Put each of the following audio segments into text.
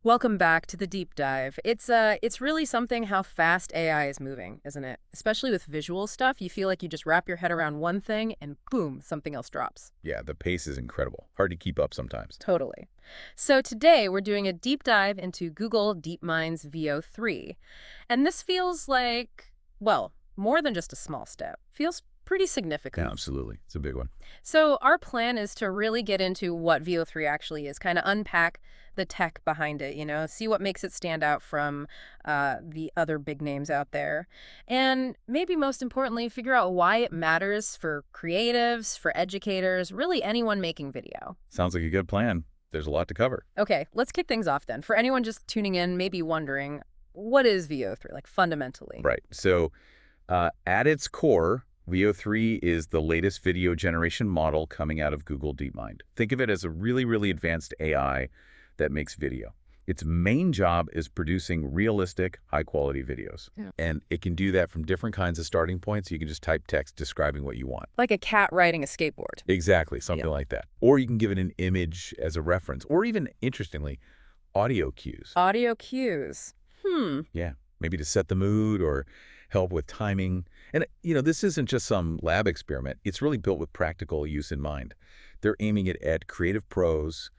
Welcome back to the deep dive. It's really something how fast AI is moving, isn't it? Especially with visual stuff, you feel like you just wrap your head around one thing and boom, something else drops. Yeah, the pace is incredible. Hard to keep up sometimes. Totally. So today we're doing a deep dive into Google DeepMind's VO3. And this feels like, well, more than just a small step. Feels pretty Yeah, significant. absolutely. It's a big one. So our plan is to really get into what VO3 actually is, kind of unpack the tech behind it, see what makes it stand out from the other big names out there. And maybe most importantly, figure out why it matters for creatives, for educators, really anyone making video. Sounds like a good plan. There's a lot to cover. Okay, let's kick things off then. For anyone just tuning in, maybe wondering, what is VO3, like fundamentally? Right. So at its core, VO3 is the latest video generation model coming out of Google DeepMind. Think of it as a really, really advanced AI that makes video. Its main job is producing realistic, high-quality videos. Yeah. And it can do that from different kinds of starting points. You can just type text describing what you want. Like a cat riding a skateboard. Exactly, something like that. Or you can give it an image as a reference, or even, interestingly, audio cues. Audio cues. Yeah, maybe to set the mood or help with timing. And, this isn't just some lab experiment. It's really built with practical use in mind. They're aiming it at creative pros,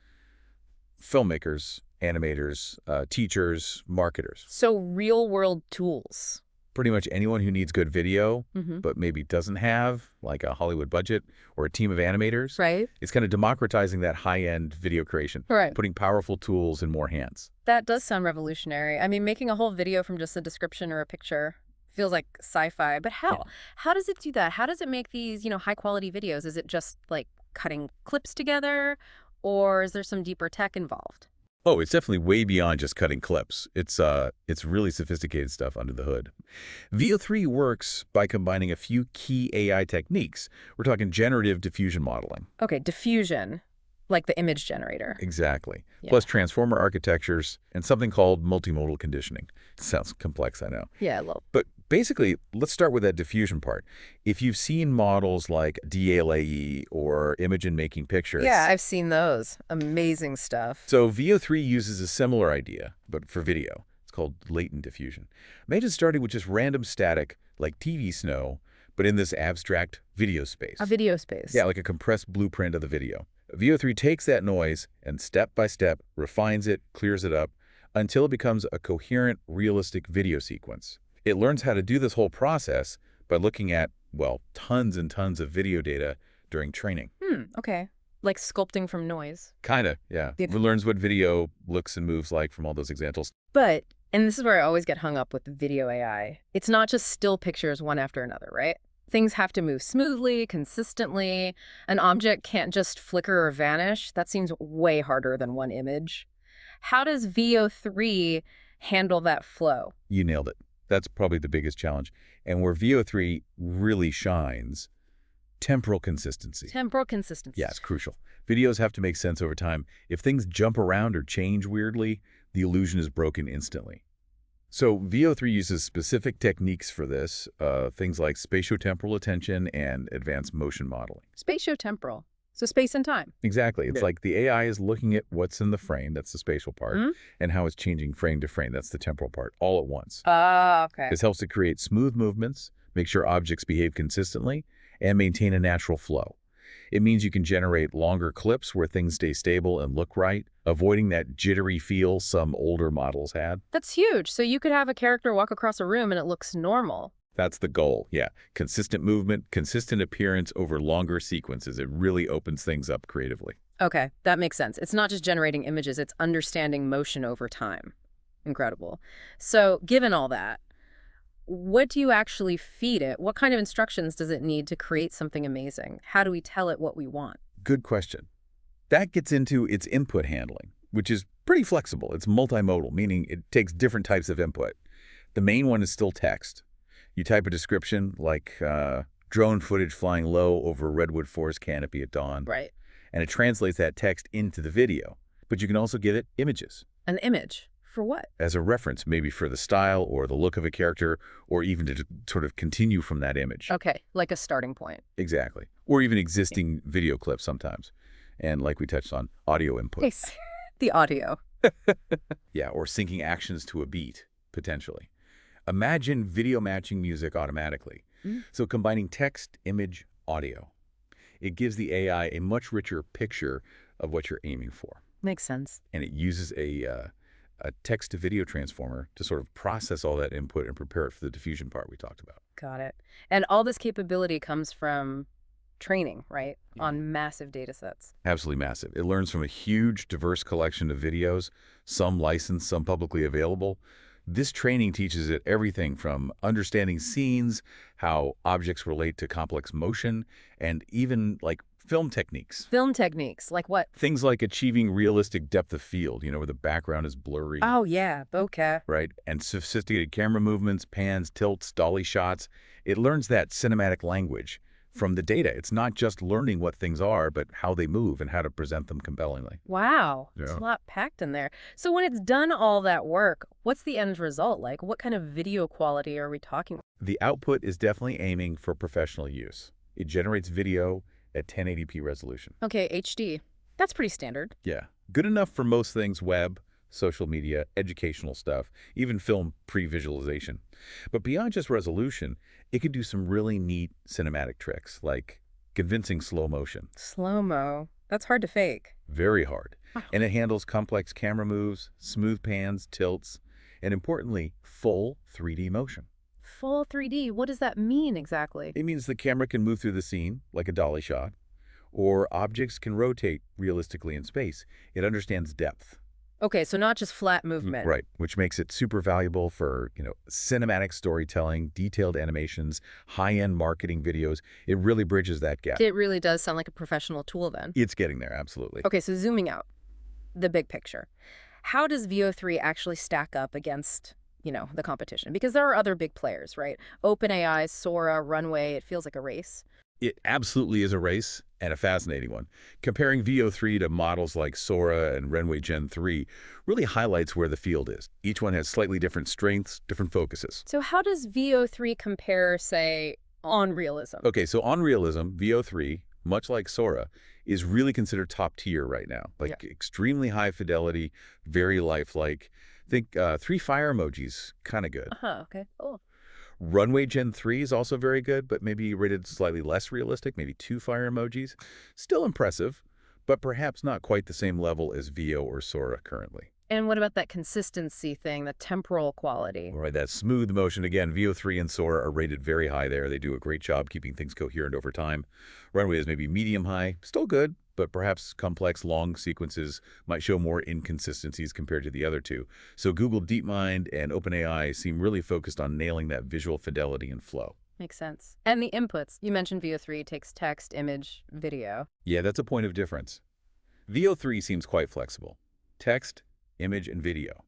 filmmakers, animators, teachers, marketers. So real-world tools. Pretty much anyone who needs good video, Mm-hmm. but maybe doesn't have, like a Hollywood budget or a team of animators. Right? It's kind of democratizing that high-end video creation, Right. putting powerful tools in more hands. That does sound revolutionary. I mean, making a whole video from just a description or a picture feels like sci-fi. But how? Yeah. How does it do that? How does it make these, high-quality videos? Is it just like cutting clips together, or is there some deeper tech involved? Oh, it's definitely way beyond just cutting clips. It's really sophisticated stuff under the hood. VO3 works by combining a few key AI techniques. We're talking generative diffusion modeling. Okay, diffusion, like the image generator. Exactly. Yeah. Plus transformer architectures and something called multimodal conditioning. Sounds complex, I know. Yeah, a little. But basically, let's start with that diffusion part. If you've seen models like DALE or Imogen making pictures. Yeah, I've seen those. Amazing stuff. So VO3 uses a similar idea, but for video. It's called latent diffusion. Imagine starting with just random static, like TV snow, but in this abstract video space. A video space. Yeah, like a compressed blueprint of the video. VO3 takes that noise and step by step refines it, clears it up, until it becomes a coherent, realistic video sequence. It learns how to do this whole process by looking at, well, tons and tons of video data during training. Okay. Like sculpting from noise. Kinda, yeah. It learns what video looks and moves like from all those examples. But, and this is where I always get hung up with video AI, it's not just still pictures one after another, right? Things have to move smoothly, consistently. An object can't just flicker or vanish. That seems way harder than one image. How does VO3 handle that flow? You nailed it. That's probably the biggest challenge. And where VO3 really shines, temporal consistency. Temporal consistency. Yeah, it's crucial. Videos have to make sense over time. If things jump around or change weirdly, the illusion is broken instantly. So VO3 uses specific techniques for this, things like spatiotemporal attention and advanced motion modeling. Spatiotemporal. So space and time. Exactly. It's like the AI is looking at what's in the frame, that's the spatial part, and how it's changing frame to frame, that's the temporal part, all at once. Ah, okay. This helps to create smooth movements, make sure objects behave consistently, and maintain a natural flow. It means you can generate longer clips where things stay stable and look right, avoiding that jittery feel some older models had. That's huge. So you could have a character walk across a room and it looks normal. That's the goal, yeah. Consistent movement, consistent appearance over longer sequences. It really opens things up creatively. Okay, that makes sense. It's not just generating images, it's understanding motion over time. Incredible. So given all that, what do you actually feed it? What kind of instructions does it need to create something amazing? How do we tell it what we want? Good question. That gets into its input handling, which is pretty flexible. It's multimodal, meaning it takes different types of input. The main one is still text. You type a description like drone footage flying low over redwood forest canopy at dawn. Right. And it translates that text into the video. But you can also give it images. An image. For what? As a reference, maybe for the style or the look of a character, or even to sort of continue from that image. Okay, like a starting point. Exactly. Or even existing video clips sometimes. And like we touched on, audio input. Yes. The audio. Yeah, or syncing actions to a beat, potentially. Imagine video matching music automatically. Mm, So combining text, image, audio. It gives the AI a much richer picture of what you're aiming for. makes sense. And it uses a text-to-video transformer to sort of process all that input and prepare it for the diffusion part we talked about. Got it. And all this capability comes from training, right? Yeah. On massive data sets. Absolutely massive. It learns from a huge, diverse collection of videos, some licensed, some publicly available. This training teaches it everything from understanding scenes, how objects relate to complex motion, and even like film techniques. Film techniques, like what? Things like achieving realistic depth of field, where the background is blurry, Oh, yeah, bokeh. right? And sophisticated camera movements, pans, tilts, dolly shots. It learns that cinematic language from the data. It's not just learning what things are, but how they move and how to present them compellingly. Wow, there's Yeah. a lot packed in there. So when it's done all that work, what's the end result like? What kind of video quality are we talking? The output is definitely aiming for professional use. It generates video at 1080p resolution. Okay, HD. That's pretty standard. Yeah. Good enough for most things: web, social media, educational stuff, even film pre-visualization. But beyond just resolution, it could do some really neat cinematic tricks, like convincing slow motion. Slow-mo. That's hard to fake. Very hard. Wow. And it handles complex camera moves, smooth pans, tilts, and importantly, full 3D motion. Full 3D, what does that mean exactly? It means the camera can move through the scene, like a dolly shot, or objects can rotate realistically in space. It understands depth. Okay, so not just flat movement. Right, which makes it super valuable for, cinematic storytelling, detailed animations, high-end marketing videos. It really bridges that gap. It really does sound like a professional tool then. It's getting there, absolutely. Okay, so zooming out, the big picture. How does VO3 actually stack up against, the competition? Because there are other big players, right? OpenAI, Sora, Runway, it feels like a race. It absolutely is a race, and a fascinating one. Comparing VO3 to models like Sora and Runway Gen 3 really highlights where the field is. Each one has slightly different strengths, different focuses. So how does VO3 compare, say, on realism? Okay, so on realism, VO3, much like Sora, is really considered top tier right now. Like extremely high fidelity, very lifelike. Think 3 fire emojis, kind of good. Okay. Oh. Runway Gen 3 is also very good, but maybe rated slightly less realistic, maybe 2 fire emojis. Still impressive, but perhaps not quite the same level as VO or Sora currently. And what about that consistency thing, the temporal quality? All right, that smooth motion, again, VO3 and Sora are rated very high there. They do a great job keeping things coherent over time. Runway is maybe medium high, still good, but perhaps complex, long sequences might show more inconsistencies compared to the other two. So Google DeepMind and OpenAI seem really focused on nailing that visual fidelity and flow. Makes sense. And the inputs. You mentioned VO3 takes text, image, video. Yeah, that's a point of difference. VO3 seems quite flexible. Text, image, and video.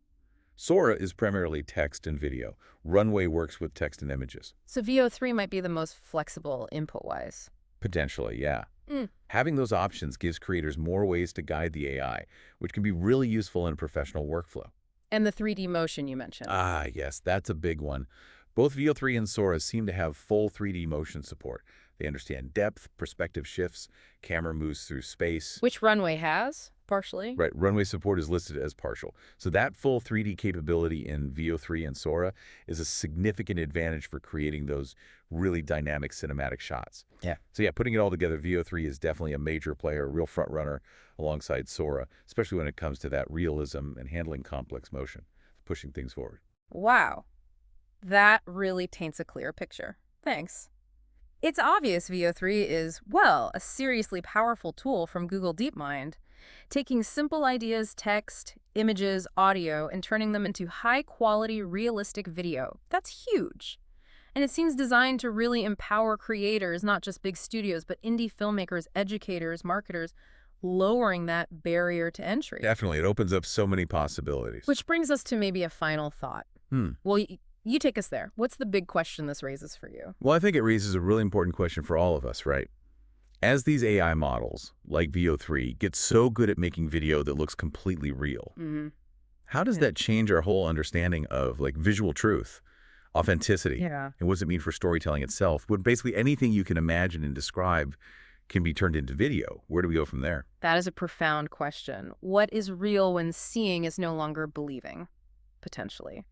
Sora is primarily text and video. Runway works with text and images. So VO3 might be the most flexible input-wise. Potentially, yeah. Mm. Having those options gives creators more ways to guide the AI, which can be really useful in a professional workflow. And the 3D motion you mentioned. Ah, yes, that's a big one. Both VO3 and Sora seem to have full 3D motion support. They understand depth, perspective shifts, camera moves through space. Which Runway has, partially. Right, Runway support is listed as partial. So that full 3D capability in VO3 and Sora is a significant advantage for creating those really dynamic cinematic shots. Yeah. So yeah, putting it all together, VO3 is definitely a major player, a real front runner alongside Sora, especially when it comes to that realism and handling complex motion, pushing things forward. Wow. That really paints a clear picture. Thanks. It's obvious VO3 is, well, a seriously powerful tool from Google DeepMind, taking simple ideas, text, images, audio, and turning them into high-quality, realistic video. That's huge. And it seems designed to really empower creators, not just big studios, but indie filmmakers, educators, marketers, lowering that barrier to entry. Definitely. It opens up so many possibilities. Which brings us to maybe a final thought. Well, you take us there. What's the big question this raises for you? Well, I think it raises a really important question for all of us, right? As these AI models, like VO3, get so good at making video that looks completely real, how does that change our whole understanding of visual truth, authenticity, Yeah. and what does it mean for storytelling itself? When basically anything you can imagine and describe can be turned into video. Where do we go from there? That is a profound question. What is real when seeing is no longer believing? Potentially.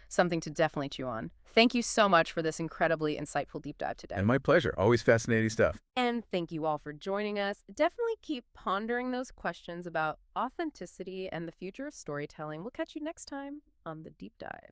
Something to definitely chew on. Thank you so much for this incredibly insightful deep dive And today. my pleasure. Always fascinating stuff. And thank you all for joining us. Definitely keep pondering those questions about authenticity and the future of storytelling. We'll catch you next time on the deep dive.